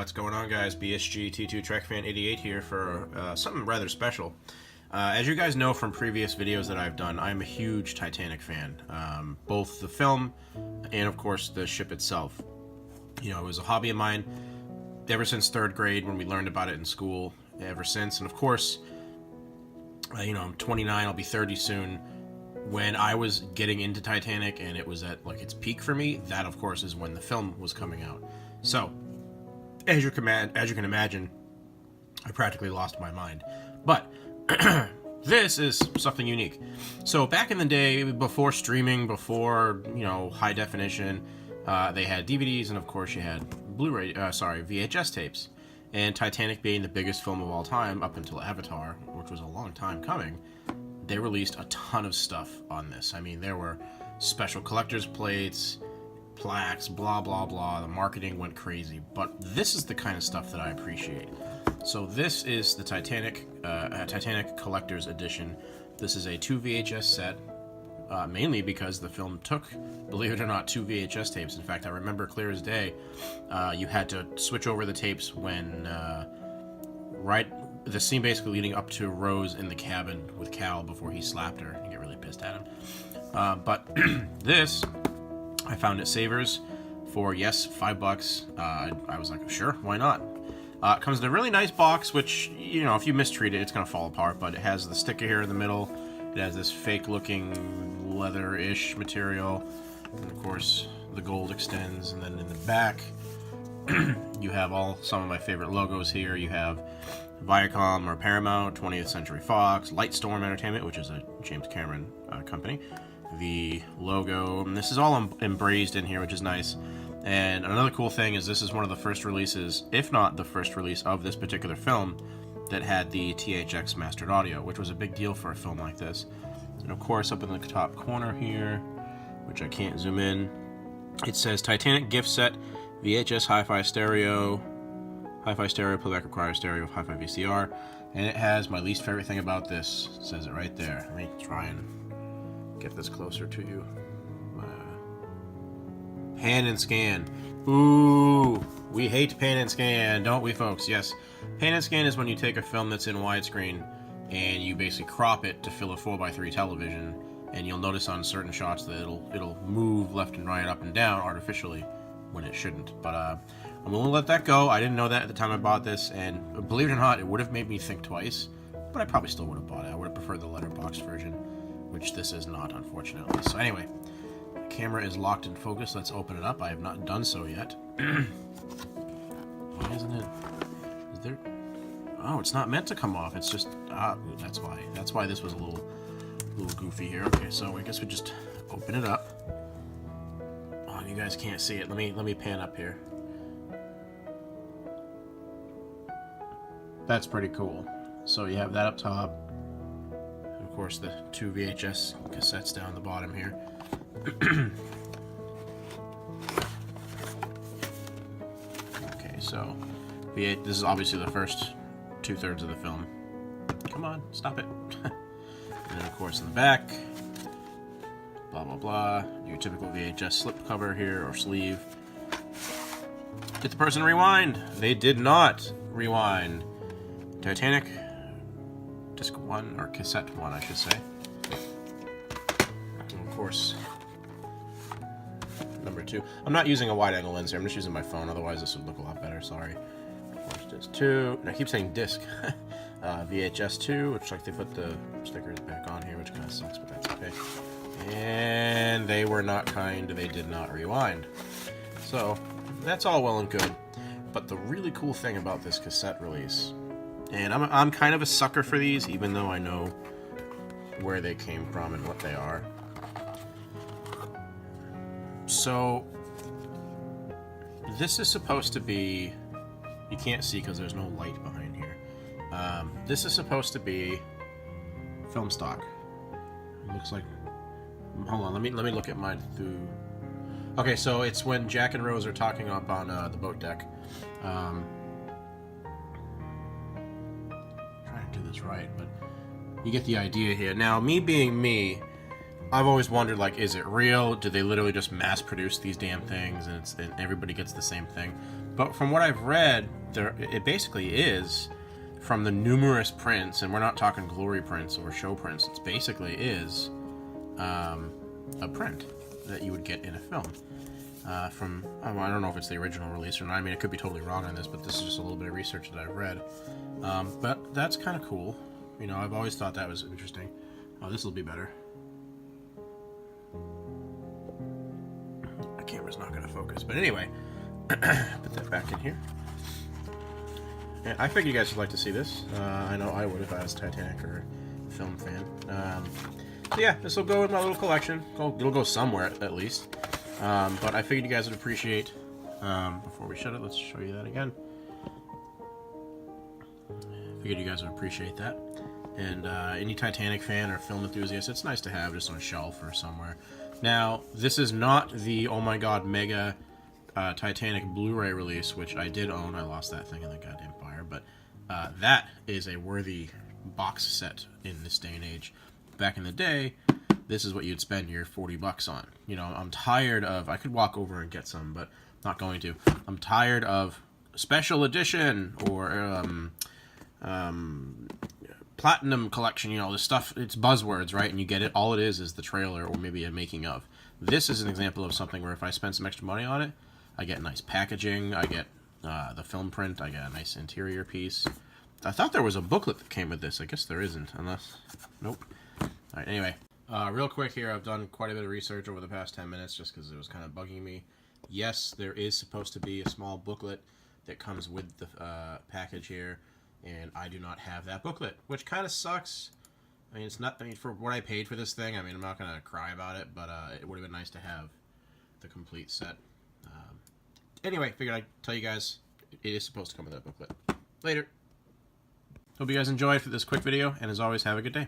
What's going on, guys? BSG T2 Trek Fan 88 here for something rather special. As you guys know from previous videos that I've done, I'm a huge Titanic fan. Both the film and, of course, the ship itself. You know, it was a hobby of mine ever since third grade when we learned about it in school, ever since. And, of course, you know, I'm 29, I'll be 30 soon. When I was getting into Titanic and it was at, like, its peak for me, that, of course, is when the film was coming out. So, as you can imagine, I practically lost my mind. But this is something unique. So back in the day, before streaming, before, you know, high definition, they had DVDs, and of course you had VHS tapes. And Titanic being the biggest film of all time up until Avatar, which was a long time coming, they released a ton of stuff on this. I mean, there were special collector's plates, plaques, blah blah blah. The marketing went crazy, but this is the kind of stuff that I appreciate. So this is the Titanic Collector's Edition. This is a 2 VHS set, mainly because the film took, believe it or not, 2 VHS tapes. In fact, I remember clear as day, you had to switch over the tapes when the scene basically leading up to Rose in the cabin with Cal before he slapped her and get really pissed at him. But this, I found at Savers for, yes, $5. I was like, sure, why not? It comes in a really nice box, which, you know, if you mistreat it, it's going to fall apart, but it has the sticker here in the middle. It has this fake-looking leather-ish material, and of course, the gold extends, and then in the back, you have some of my favorite logos here. You have Viacom or Paramount, 20th Century Fox, Lightstorm Entertainment, which is a James Cameron company, the logo, and this is all embraced in here, which is nice. And another cool thing is this is one of the first releases, if not the first release of this particular film, that had the THX mastered audio, which was a big deal for a film like this. And of course, up in the top corner here, which I can't zoom in, it says Titanic gift set, VHS hi-fi stereo playback requires stereo of hi-fi VCR, and it has my least favorite thing about this. It says it right there. Let me try and get this closer to you. Pan and scan. Ooh, we hate pan and scan, don't we, folks? Yes. Pan and scan is when you take a film that's in widescreen and you basically crop it to fill a 4:3 television, and you'll notice on certain shots that it'll move left and right, up and down artificially when it shouldn't. But I'm willing to let that go. I didn't know that at the time I bought this, and believe it or not, it would have made me think twice, but I probably still would have bought it. I would have preferred the letterbox version, which this is not, unfortunately. So anyway, the camera is locked in focus. Let's open it up. I have not done so yet. Why isn't it? Is there? Oh, it's not meant to come off. It's just that's why. That's why this was a little goofy here. Okay, so I guess we just open it up. Oh, you guys can't see it. Let me pan up here. That's pretty cool. So you have that up top. And of course, the 2 VHS cassettes down the bottom here. Okay, so this is obviously the first 2/3 of the film. Come on, stop it. And then of course in the back, blah blah blah, your typical VHS slip cover here, or sleeve. Did the person rewind? They did not rewind. Titanic disc 1, or cassette 1 I should say. And of course, number 2. I'm not using a wide angle lens here, I'm just using my phone, otherwise this would look a lot better, sorry. Of course, disc 2, and I keep saying disc. VHS 2, which, like, they put the stickers back on here, which kind of sucks, but that's okay. And they were not kind, they did not rewind. So, that's all well and good. But the really cool thing about this cassette release, and I'm kind of a sucker for these, even though I know where they came from and what they are. So, this is supposed to be, you can't see because there's no light behind here. This is supposed to be film stock. It looks like, hold on, let me look at mine through. Okay, so it's when Jack and Rose are talking up on the boat deck. Trying to do this right, but you get the idea here. Now, me being me, I've always wondered, like, is it real? Do they literally just mass produce these damn things and everybody gets the same thing? But from what I've read, it basically is, from the numerous prints, and we're not talking glory prints or show prints, it basically is a print that you would get in a film. From, I don't know if it's the original release or not. I mean, I could be totally wrong on this, but this is just a little bit of research that I've read. But that's kind of cool. You know, I've always thought that was interesting. Oh, this will be better. My camera's not going to focus. But anyway, put that back in here. And I figured you guys would like to see this. I know I would if I was a Titanic or film fan. So yeah, this will go in my little collection. It'll go somewhere at least. But I figured you guys would appreciate, before we shut it, let's show you that again. Figured you guys would appreciate that. And any Titanic fan or film enthusiast, it's nice to have just on a shelf or somewhere. Now, this is not the, oh my god, mega Titanic Blu-ray release, which I did own. I lost that thing in the goddamn fire. But that is a worthy box set in this day and age. Back in the day, this is what you'd spend your $40 on. You know, I'm tired of, I could walk over and get some, but not going to. I'm tired of special edition or platinum collection, you know, this stuff, it's buzzwords, right? And you get it, all it is the trailer or maybe a making of. This is an example of something where if I spend some extra money on it, I get nice packaging, I get the film print, I get a nice interior piece. I thought there was a booklet that came with this. I guess there isn't, unless, nope. Alright, anyway, real quick here, I've done quite a bit of research over the past 10 minutes just because it was kind of bugging me. Yes, there is supposed to be a small booklet that comes with the package here, and I do not have that booklet, which kind of sucks. I mean, it's not, I mean, for what I paid for this thing, I mean, I'm not going to cry about it, but it would have been nice to have the complete set. Anyway, figured I'd tell you guys, it is supposed to come with that booklet. Later. Hope you guys enjoyed for this quick video, and as always, have a good day.